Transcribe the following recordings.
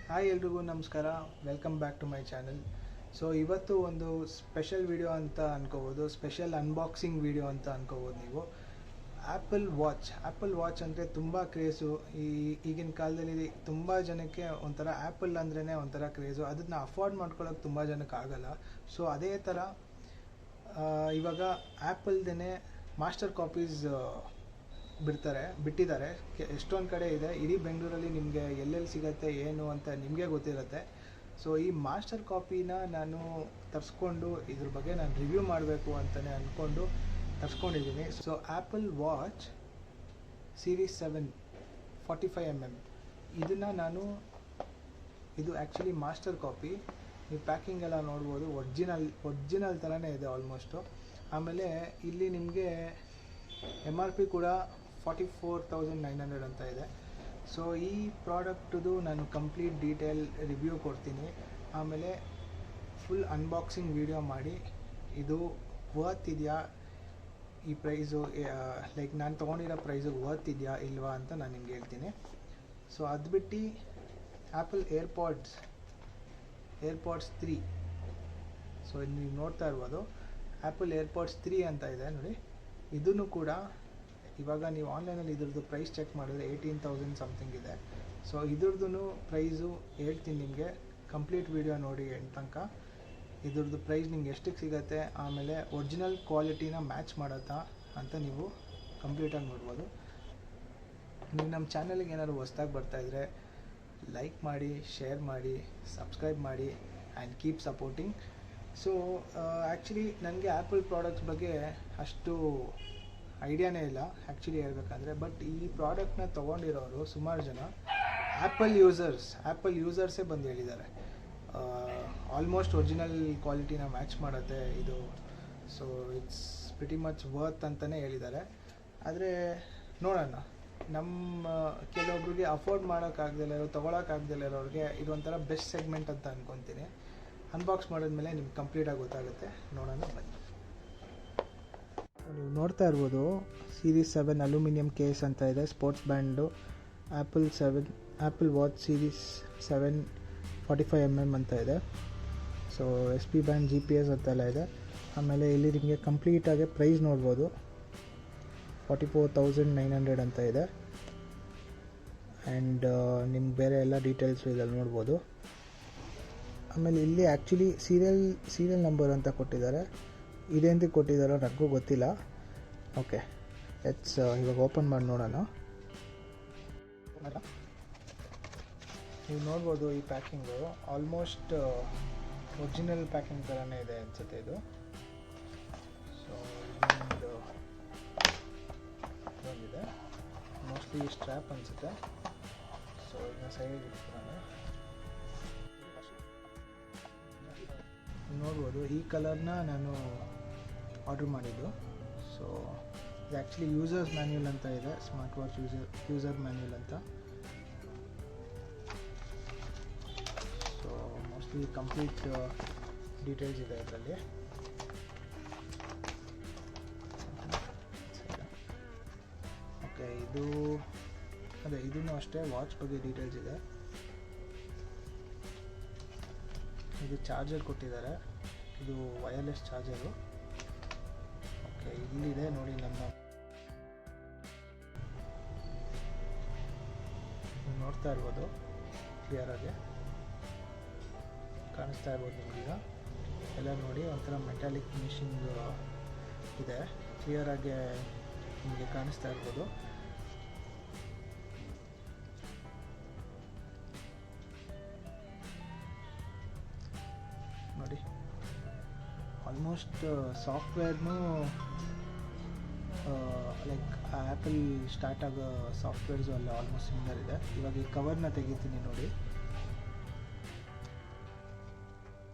Hi ಎಲ್ರಿಗೂ ನಮಸ್ಕಾರ, welcome back to my channel. So ಇವತ್ತು ಒಂದು ಸ್ಪೆಷಲ್ ವಿಡಿಯೋ ಅಂತ ಅನ್ಕೋಬೋದು, ಸ್ಪೆಷಲ್ ಅನ್ಬಾಕ್ಸಿಂಗ್ ವಿಡಿಯೋ ಅಂತ ಅನ್ಕೋಬೋದು ನೀವು. ಆ್ಯಪಲ್ ವಾಚ್ ಅಂದರೆ ತುಂಬ ಕ್ರೇಜು. ಈಗಿನ ಕಾಲದಲ್ಲಿ ತುಂಬ ಜನಕ್ಕೆ ಒಂಥರ ಆ್ಯಪಲ್ ಅಂದ್ರೇ ಒಂಥರ ಕ್ರೇಜು. ಅದನ್ನು ಅಫೋರ್ಡ್ ಮಾಡ್ಕೊಳ್ಳೋಕೆ ತುಂಬ ಜನಕ್ಕೆ ಆಗಲ್ಲ. ಸೊ ಅದೇ ಥರ ಇವಾಗ ಆ್ಯಪಲ್ದೇ ಮಾಸ್ಟರ್ ಕಾಪೀಸ್ ಬಿಟ್ಟಿದ್ದಾರೆ. ಎಷ್ಟೊಂದು ಕಡೆ ಇದೆ, ಇಡೀ ಬೆಂಗಳೂರಲ್ಲಿ ನಿಮಗೆ ಎಲ್ಲೆಲ್ಲಿ ಸಿಗುತ್ತೆ ಏನು ಅಂತ ನಿಮಗೆ ಗೊತ್ತಿರುತ್ತೆ. ಸೊ ಈ ಮಾಸ್ಟರ್ ಕಾಪಿನ ನಾನು ತರಿಸ್ಕೊಂಡು ಇದ್ರ ಬಗ್ಗೆ ನಾನು ರಿವ್ಯೂ ಮಾಡಬೇಕು ಅಂತಲೇ ಅಂದ್ಕೊಂಡು ತರಿಸ್ಕೊಂಡಿದ್ದೀನಿ. So Apple watch series 7 45mm ಇದನ್ನು ಇದು ಆ್ಯಕ್ಚುಲಿ ಮಾಸ್ಟರ್ ಕಾಪಿ. ನೀವು ಪ್ಯಾಕಿಂಗ್ ಎಲ್ಲ ನೋಡ್ಬೋದು, ಒರ್ಜಿನಲ್ ಥರನೇ ಇದೆ ಆಲ್ಮೋಸ್ಟು. ಆಮೇಲೆ ಇಲ್ಲಿ ನಿಮಗೆ MRP ಕೂಡ 44,900 ಅಂತ ಇದೆ. ಸೊ ಈ ಪ್ರಾಡಕ್ಟದು ನಾನು ಕಂಪ್ಲೀಟ್ ಡೀಟೇಲ್ ರಿವ್ಯೂ ಕೊಡ್ತೀನಿ. ಆಮೇಲೆ ಫುಲ್ ಅನ್ಬಾಕ್ಸಿಂಗ್ ವಿಡಿಯೋ ಮಾಡಿ ಇದು ವರ್ತ್ ಇದೆಯಾ, ಈ ಪ್ರೈಸು ಲೈಕ್ ನಾನು ತೊಗೊಂಡಿರೋ ಪ್ರೈಸಿಗೆ ವರ್ತ್ ಇದೆಯಾ ಇಲ್ವಾ ಅಂತ ನಾನು ನಿಮ್ಗೆ ಹೇಳ್ತೀನಿ. ಸೊ ಅದು ಬಿಟ್ಟು ಆ್ಯಪಲ್ ಏರ್ಪಾಡ್ಸ್ 3. ಸೊ ಇದು ನೀವು ನೋಡ್ತಾ ಇರ್ಬೋದು, ಆ್ಯಪಲ್ ಏರ್ಪಾಡ್ಸ್ 3 ಅಂತ ಇದೆ ನೋಡಿ. ಇದನ್ನು ಕೂಡ ಇವಾಗ ನೀವು ಆನ್ಲೈನಲ್ಲಿ ಇದ್ರದ್ದು ಪ್ರೈಸ್ ಚೆಕ್ ಮಾಡಿದ್ರೆ 18,000 ಸಮಥಿಂಗ್ ಇದೆ. ಸೊ ಇದ್ರದ್ದು ಪ್ರೈಸು ಹೇಳ್ತೀನಿ ನಿಮಗೆ, ಕಂಪ್ಲೀಟ್ ವಿಡಿಯೋ ನೋಡಿ ಎಂಡ್ ತನಕ. ಇದ್ರದ್ದು ಪ್ರೈಸ್ ನಿಮ್ಗೆ ಎಷ್ಟಕ್ಕೆ ಸಿಗುತ್ತೆ, ಆಮೇಲೆ ಒರಿಜಿನಲ್ ಕ್ವಾಲಿಟಿನ ಮ್ಯಾಚ್ ಮಾಡುತ್ತಾ ಅಂತ ನೀವು ಕಂಪ್ಲೀಟಾಗಿ ನೋಡ್ಬೋದು. ನೀವು ನಮ್ಮ ಚಾನಲ್ಗೆ ಏನಾದ್ರು ಹೊಸ್ದಾಗಿ ಬರ್ತಾಯಿದ್ರೆ ಲೈಕ್ ಮಾಡಿ, ಶೇರ್ ಮಾಡಿ, ಸಬ್ಸ್ಕ್ರೈಬ್ ಮಾಡಿ and keep supporting. So actually ನನಗೆ ಆ್ಯಪಲ್ ಪ್ರಾಡಕ್ಟ್ಸ್ ಬಗ್ಗೆ ಅಷ್ಟು ಐಡಿಯಾನೇ ಇಲ್ಲ ಆ್ಯಕ್ಚುಲಿ ಹೇಳ್ಬೇಕಂದ್ರೆ. ಬಟ್ ಈ ಪ್ರಾಡಕ್ಟ್ನ ತೊಗೊಂಡಿರೋರು ಸುಮಾರು ಜನ ಆ್ಯಪಲ್ ಯೂಸರ್ಸೇ ಬಂದು ಹೇಳಿದ್ದಾರೆ ಆಲ್ಮೋಸ್ಟ್ ಒರಿಜಿನಲ್ ಕ್ವಾಲಿಟಿನ ಮ್ಯಾಚ್ ಮಾಡುತ್ತೆ ಇದು. So it's pretty much worth ಅಂತಲೇ ಹೇಳಿದ್ದಾರೆ. ಆದರೆ ನೋಡೋಣ, ನಮ್ಮ ಕೆಲವೊಬ್ರಿಗೆ ಅಫೋರ್ಡ್ ಮಾಡೋಕ್ಕಾಗ್ದಿಲ್ಲ, ತೊಗೊಳಕ್ಕಾಗ್ದಿಲ್ಲ ಇರೋರಿಗೆ ಇದೊಂಥರ ಬೆಸ್ಟ್ ಸೆಗ್ಮೆಂಟ್ ಅಂತ ಅಂದ್ಕೊತೀನಿ. ಅನ್ಬಾಕ್ಸ್ ಮಾಡಿದ್ಮೇಲೆ ನಿಮ್ಗೆ ಕಂಪ್ಲೀಟಾಗಿ ಗೊತ್ತಾಗುತ್ತೆ. ನೋಡೋಣ ಬನ್ನಿ. ನೀವು ನೋಡ್ತಾ ಇರ್ಬೋದು, ಸೀರೀಸ್ 7 ಅಲ್ಯೂಮಿನಿಯಂ ಕೇಸ್ ಅಂತ ಇದೆ, sports band. Apple watch series 7 45mm ಅಂತ ಇದೆ. ಸೊ SP ಬ್ಯಾಂಡ್, GPS ಅಂತೆಲ್ಲ ಇದೆ. ಆಮೇಲೆ ಇಲ್ಲಿ ನಿಮಗೆ ಕಂಪ್ಲೀಟಾಗಿ ಪ್ರೈಸ್ ನೋಡ್ಬೋದು, 44,900 ಅಂತ ಇದೆ. ಆ್ಯಂಡ್ ನಿಮ್ಗೆ ಬೇರೆ ಎಲ್ಲ ಡೀಟೇಲ್ಸು ಇದರಲ್ಲಿ ನೋಡ್ಬೋದು. ಆಮೇಲೆ ಇಲ್ಲಿ ಆ್ಯಕ್ಚುಲಿ ಸೀರಿಯಲ್ ನಂಬರ್ ಅಂತ ಕೊಟ್ಟಿದ್ದಾರೆ. ಇದೇಂತ ಕೊಟ್ಟಿದ್ದಾರೋ ನನಗೂ ಗೊತ್ತಿಲ್ಲ. ಓಕೆ, ಇವಾಗ ಓಪನ್ ಮಾಡಿ ನೋಡೋಣ. ನೀವು ನೋಡ್ಬೋದು ಈ ಪ್ಯಾಕಿಂಗು ಆಲ್ಮೋಸ್ಟ್ ಒರಿಜಿನಲ್ ಪ್ಯಾಕಿಂಗ್ ಥರನೇ ಇದೆ ಅನಿಸುತ್ತೆ ಇದು. ಸೊ ಇದೊಂದಿದೆ, ಮೋಸ್ಟ್ಲಿ ಸ್ಟ್ರ್ಯಾಪ್ ಅನಿಸುತ್ತೆ. ಸೊ ಇದನ್ನ ಸೈಡ್ ಇಟ್ಕೊಳ್ಳೋಣ. ನೋಡ್ಬೋದು ಈ ಕಲರ್ನ ನಾನು ಆರ್ಡ್ರ್ ಮಾಡಿದ್ದು. ಸೊ ಇದು ಆ್ಯಕ್ಚುಲಿ ಯೂಸರ್ಸ್ ಮ್ಯಾನ್ಯುಯಲ್ ಅಂತ ಇದೆ, ಸ್ಮಾರ್ಟ್ ವಾಚ್ ಯೂಸರ್ ಮ್ಯಾನ್ಯುಯಲ್ ಅಂತ. ಸೊ ಮೋಸ್ಟ್ಲಿ ಕಂಪ್ಲೀಟ್ ಡೀಟೇಲ್ಸ್ ಇದೆ ಇದರಲ್ಲಿ. ಓಕೆ, ಇದೂ ಅಷ್ಟೇ ವಾಚ್ ಬಗ್ಗೆ ಡೀಟೇಲ್ಸ್ ಇದೆ. ಇದು ಚಾರ್ಜರ್ ಕೊಟ್ಟಿದ್ದಾರೆ, ಇದು ವಯರ್ಲೆಸ್ ಚಾರ್ಜರು. ಓಕೆ, ಇಲ್ಲಿದೆ ನೋಡಿ, ನೋಡ್ತಾ ಇರ್ಬೋದು, ಕ್ಲಿಯರಾಗಿ ಕಾಣಿಸ್ತಾ ಇರ್ಬೋದು ನಿಮಗೀಗ ಎಲ್ಲ ನೋಡಿ. ಒಂಥರ ಮೆಟಾಲಿಕ್ ಫಿನಿಶಿಂಗ್ ಇದೆ, ಕ್ಲಿಯರಾಗಿ ನಿಮಗೆ ಕಾಣಿಸ್ತಾ ಇರ್ಬೋದು. ನೋಡಿ, ಆಲ್ಮೋಸ್ಟ್ ಸಾಫ್ಟ್ವೇರ್ನೂ ಲೈಕ್ ಆ್ಯಪಲ್ ಸ್ಟಾರ್ಟ್ ಆಗೋ ಸಾಫ್ಟ್ವೇರ್ಸು ಅಲ್ಲ ಆಲ್ಮೋಸ್ಟ್ ಸಿಮಿಲರ್ ಇದೆ. ಇವಾಗ ಈ ಕವರ್ನ ತೆಗಿತೀನಿ ನೋಡಿ.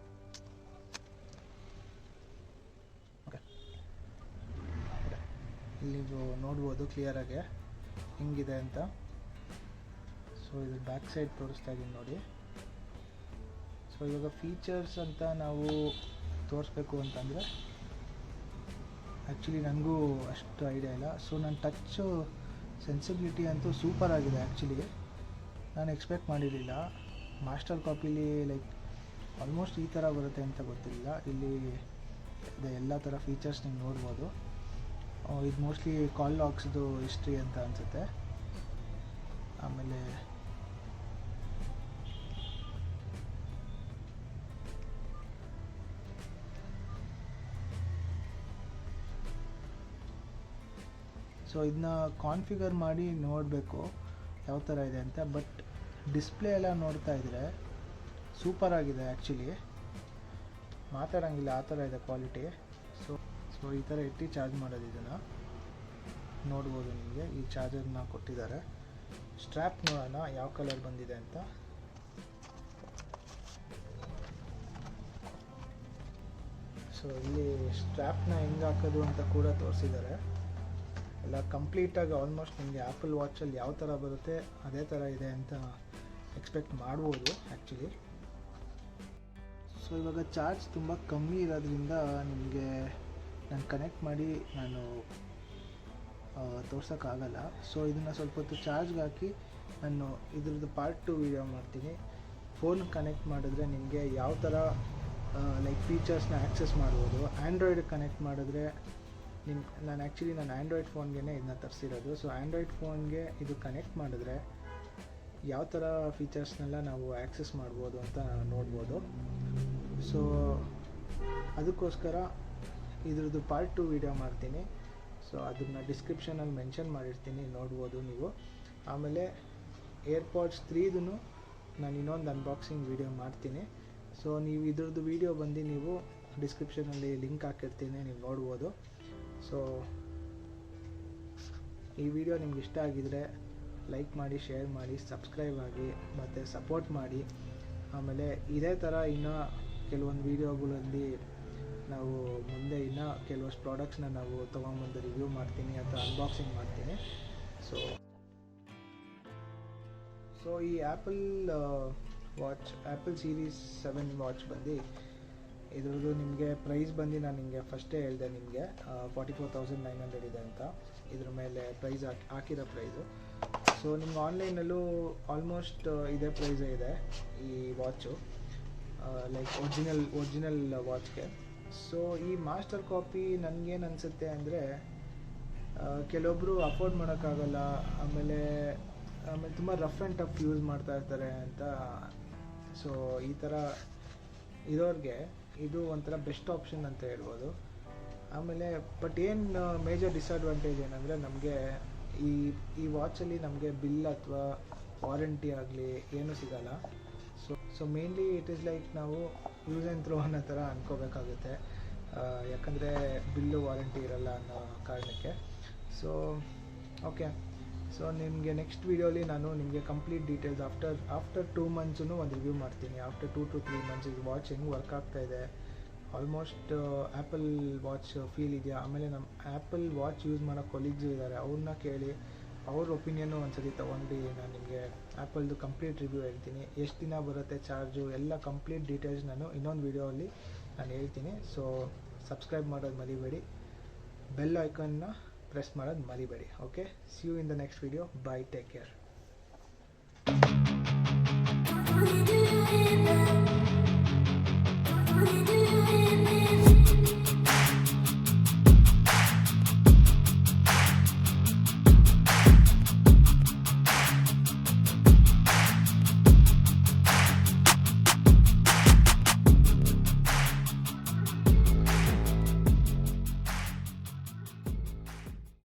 ಓಕೆ, ಇಲ್ಲಿ ನೀವು ನೋಡ್ಬೋದು ಕ್ಲಿಯರಾಗಿ ಹಿಂಗಿದೆ ಅಂತ. ಸೊ ಇದು ಬ್ಯಾಕ್ ಸೈಡ್ ತೋರಿಸ್ತಾ ಇದ್ದೀನಿ ನೋಡಿ. ಸೊ ಇವಾಗ ಫೀಚರ್ಸ್ ಅಂತ ನಾವು ತೋರಿಸ್ಬೇಕು ಅಂತಂದರೆ ಆ್ಯಕ್ಚುಲಿ ನನಗೂ ಅಷ್ಟು ಐಡಿಯಾ ಇಲ್ಲ. ಸೊ ನನ್ನ ಟಚ್ಚು ಸೆನ್ಸಿಬಿಲಿಟಿ ಅಂತೂ ಸೂಪರ್ ಆಗಿದೆ. ಆ್ಯಕ್ಚುಲಿ ನಾನು ಎಕ್ಸ್ಪೆಕ್ಟ್ ಮಾಡಿರಲಿಲ್ಲ. ಮಾಸ್ಟರ್ ಕಾಪಿಲಿ ಲೈಕ್ ಆಲ್ಮೋಸ್ಟ್ ಈ ಥರ ಬರುತ್ತೆ ಅಂತ ಗೊತ್ತಿಲ್ಲ. ಇಲ್ಲಿ ಎಲ್ಲ ಥರ ಫೀಚರ್ಸ್ ನೀವು ನೋಡ್ಬೋದು. ಇದು ಮೋಸ್ಟ್ಲಿ ಕಾಲ್ ಲಾಗ್ಸ್ದು ಹಿಸ್ಟ್ರಿ ಅಂತ ಅನಿಸುತ್ತೆ. ಆಮೇಲೆ ಸೊ ಇದನ್ನ ಕಾನ್ಫಿಗರ್ ಮಾಡಿ ನೋಡಬೇಕು ಯಾವ ಥರ ಇದೆ ಅಂತ. ಬಟ್ ಡಿಸ್ಪ್ಲೇ ಎಲ್ಲ ನೋಡ್ತಾ ಇದ್ದರೆ ಸೂಪರ್ ಆಗಿದೆ ಆ್ಯಕ್ಚುಲಿ, ಮಾತಾಡೋಂಗಿಲ್ಲ ಆ ಥರ ಇದೆ ಕ್ವಾಲಿಟಿ. ಸೊ ಈ ಥರ ಇಟ್ಟು ಚಾರ್ಜ್ ಮಾಡೋದು ಇದನ್ನು ನೋಡ್ಬೋದು. ನಿಮಗೆ ಈ ಚಾರ್ಜರ್ನ ಕೊಟ್ಟಿದ್ದಾರೆ. ಸ್ಟ್ರ್ಯಾಪ್ ನೋಡೋಣ ಯಾವ ಕಲರ್ ಬಂದಿದೆ ಅಂತ. ಸೊ ಇಲ್ಲಿ ಸ್ಟ್ರ್ಯಾಪ್ನ ಹೆಂಗೆ ಹಾಕೋದು ಅಂತ ಕೂಡ ತೋರಿಸಿದ್ದಾರೆ. ಎಲ್ಲ ಕಂಪ್ಲೀಟಾಗಿ ಆಲ್ಮೋಸ್ಟ್ ನಿಮಗೆ ಆ್ಯಪಲ್ ವಾಚಲ್ಲಿ ಯಾವ ಥರ ಬರುತ್ತೆ ಅದೇ ಥರ ಇದೆ ಅಂತ ಎಕ್ಸ್ಪೆಕ್ಟ್ ಮಾಡ್ಬೋದು ಆ್ಯಕ್ಚುಲಿ. ಸೊ ಇವಾಗ ಚಾರ್ಜ್ ತುಂಬ ಕಮ್ಮಿ ಇರೋದ್ರಿಂದ ನಿಮಗೆ ನಾನು ಕನೆಕ್ಟ್ ಮಾಡಿ ನಾನು ತೋರ್ಸೋಕ್ಕಾಗಲ್ಲ. ಸೊ ಇದನ್ನು ಸ್ವಲ್ಪ ಹೊತ್ತು ಚಾರ್ಜ್ಗೆ ಹಾಕಿ ನಾನು ಇದ್ರದ್ದು ಪಾರ್ಟ್ 2 ವೀಡಿಯೋ ಮಾಡ್ತೀನಿ. ಫೋನ್ ಕನೆಕ್ಟ್ ಮಾಡಿದ್ರೆ ನಿಮಗೆ ಯಾವ ಥರ ಲೈಕ್ ಫೀಚರ್ಸ್ನ ಆ್ಯಕ್ಸೆಸ್ ಮಾಡ್ಬೋದು. ಆ್ಯಂಡ್ರಾಯ್ಡ್ ಕನೆಕ್ಟ್ ಮಾಡಿದ್ರೆ ನಾನು ಆ್ಯಂಡ್ರಾಯ್ಡ್ ಫೋನ್ಗೆ ಇದನ್ನ ತರಿಸಿರೋದು. ಸೊ ಆ್ಯಂಡ್ರಾಯ್ಡ್ ಫೋನ್ಗೆ ಇದು ಕನೆಕ್ಟ್ ಮಾಡಿದ್ರೆ ಯಾವ ಥರ ಫೀಚರ್ಸ್ನೆಲ್ಲ ನಾವು ಆ್ಯಕ್ಸೆಸ್ ಮಾಡ್ಬೋದು ಅಂತ ನೋಡ್ಬೋದು. ಸೊ ಅದಕ್ಕೋಸ್ಕರ ಇದ್ರದ್ದು ಪಾರ್ಟ್ 2 ವೀಡಿಯೋ ಮಾಡ್ತೀನಿ. ಸೊ ಅದನ್ನು ಡಿಸ್ಕ್ರಿಪ್ಷನಲ್ಲಿ ಮೆನ್ಷನ್ ಮಾಡಿರ್ತೀನಿ, ನೋಡ್ಬೋದು ನೀವು. ಆಮೇಲೆ ಏರ್ಪಾಡ್ಸ್ 3ದು ನಾನು ಇನ್ನೊಂದು ಅನ್ಬಾಕ್ಸಿಂಗ್ ವೀಡಿಯೋ ಮಾಡ್ತೀನಿ. ಸೊ ನೀವು ಇದ್ರದ್ದು ವೀಡಿಯೋ ಬಂದು ನೀವು ಡಿಸ್ಕ್ರಿಪ್ಷನಲ್ಲಿ ಲಿಂಕ್ ಹಾಕಿರ್ತೀನಿ, ನೀವು ನೋಡ್ಬೋದು. ಸೊ ಈ ವಿಡಿಯೋ ನಿಮ್ಗೆ ಇಷ್ಟ ಆಗಿದರೆ ಲೈಕ್ ಮಾಡಿ, ಶೇರ್ ಮಾಡಿ, ಸಬ್ಸ್ಕ್ರೈಬ್ ಆಗಿ ಮತ್ತು ಸಪೋರ್ಟ್ ಮಾಡಿ. ಆಮೇಲೆ ಇದೇ ಥರ ಇನ್ನೂ ಕೆಲವೊಂದು ವೀಡಿಯೋಗಳಲ್ಲಿ ನಾವು ಮುಂದೆ ಇನ್ನೂ ಕೆಲವಷ್ಟು ಪ್ರಾಡಕ್ಟ್ಸ್ನ ನಾವು ತೊಗೊಂಬಂದು ರಿವ್ಯೂ ಮಾಡ್ತೀನಿ ಅಥವಾ ಅನ್ಬಾಕ್ಸಿಂಗ್ ಮಾಡ್ತೀನಿ. ಸೊ ಈ ಆ್ಯಪಲ್ ಸೀರೀಸ್ 7 ವಾಚ್ ಬಂದು ಇದ್ರದ್ದು ನಿಮಗೆ ಪ್ರೈಸ್ ಬಂದು ನಾನು ನಿಮಗೆ ಫಸ್ಟೇ ಹೇಳಿದೆ, ನಿಮಗೆ 44,900 ಇದೆ ಅಂತ ಇದ್ರ ಮೇಲೆ ಪ್ರೈಸ್ ಹಾಕಿರೋ ಪ್ರೈಸು. ಸೊ ನಿಮ್ಗೆ ಆನ್ಲೈನಲ್ಲೂ ಆಲ್ಮೋಸ್ಟ್ ಇದೇ ಪ್ರೈಸೇ ಇದೆ ಈ ವಾಚು, ಲೈಕ್ ಒರಿಜಿನಲ್ ವಾಚ್ಗೆ. ಸೊ ಈ ಮಾಸ್ಟರ್ ಕಾಪಿ ನನಗೇನು ಅನಿಸುತ್ತೆ ಅಂದರೆ ಕೆಲವೊಬ್ಬರು ಅಫೋರ್ಡ್ ಮಾಡೋಕ್ಕಾಗಲ್ಲ, ಆಮೇಲೆ ತುಂಬ ರಫ್ ಆ್ಯಂಡ್ ಟಫ್ ಯೂಸ್ ಮಾಡ್ತಾ ಇರ್ತಾರೆ ಅಂತ. ಸೊ ಈ ಥರ ಇರೋರಿಗೆ ಇದು ಒಂಥರ ಬೆಸ್ಟ್ ಆಪ್ಷನ್ ಅಂತ ಹೇಳ್ಬೋದು. ಆಮೇಲೆ ಬಟ್ ಏನು ಮೇಜರ್ ಡಿಸ್ಅಡ್ವಾಂಟೇಜ್ ಏನಂದರೆ ನಮಗೆ ಈ ವಾಚಲ್ಲಿ ನಮಗೆ ಬಿಲ್ ಅಥವಾ ವಾರಂಟಿ ಆಗಲಿ ಏನೂ ಸಿಗಲ್ಲ. So mainly it is like ನಾವು ಯೂಸ್ ಆ್ಯಂಡ್ ಥ್ರೋ ಅನ್ನೋ ಥರ ಅನ್ಕೋಬೇಕಾಗುತ್ತೆ, ಯಾಕಂದರೆ ಬಿಲ್ಲು ವಾರಂಟಿ ಇರಲ್ಲ ಅನ್ನೋ ಕಾರಣಕ್ಕೆ. ಸೊ ಓಕೆ, ಸೊ ನಿಮಗೆ ನೆಕ್ಸ್ಟ್ ವೀಡಿಯೋಲಿ ನಾನು ನಿಮಗೆ ಕಂಪ್ಲೀಟ್ ಡೀಟೇಲ್ಸ್ ಆಫ್ಟರ್ 2 ಮಂತ್ಸೂ ಒಂದು ರಿವ್ಯೂ ಮಾಡ್ತೀನಿ. ಆಫ್ಟರ್ 2 to 3 ಮಂತ್ಸ್ ಈ ವಾಚ್ ಹೆಂಗೆ ವರ್ಕ್ ಆಗ್ತಾಯಿದೆ, ಆಲ್ಮೋಸ್ಟ್ ಆ್ಯಪಲ್ ವಾಚ್ ಫೀಲ್ ಇದೆಯಾ. ಆಮೇಲೆ ನಮ್ಮ ಆ್ಯಪಲ್ ವಾಚ್ ಯೂಸ್ ಮಾಡೋ ಕೊಲೀಗ್ಸು ಇದ್ದಾರೆ, ಅವ್ರನ್ನ ಕೇಳಿ ಅವ್ರ ಒಪಿನಿಯನ್ನು ಒಂದ್ಸರಿ ತೊಗೊಂಡು ನಾನು ನಿಮಗೆ ಆ್ಯಪಲ್ದು ಕಂಪ್ಲೀಟ್ ರಿವ್ಯೂ ಹೇಳ್ತೀನಿ. ಎಷ್ಟು ದಿನ ಬರುತ್ತೆ ಚಾರ್ಜು ಎಲ್ಲ ಕಂಪ್ಲೀಟ್ ಡೀಟೇಲ್ಸ್ ನಾನು ಇನ್ನೊಂದು ವೀಡಿಯೋಲ್ಲಿ ನಾನು ಹೇಳ್ತೀನಿ. ಸೊ ಸಬ್ಸ್ಕ್ರೈಬ್ ಮಾಡೋದು ಮರಿಬೇಡಿ, ಬೆಲ್ ಐಕನ್ನ ಪ್ರೆಸ್ ಮಾಡೋದು ಮರಿಬೇಡಿ. Okay, see you in the next video. Bye, take care.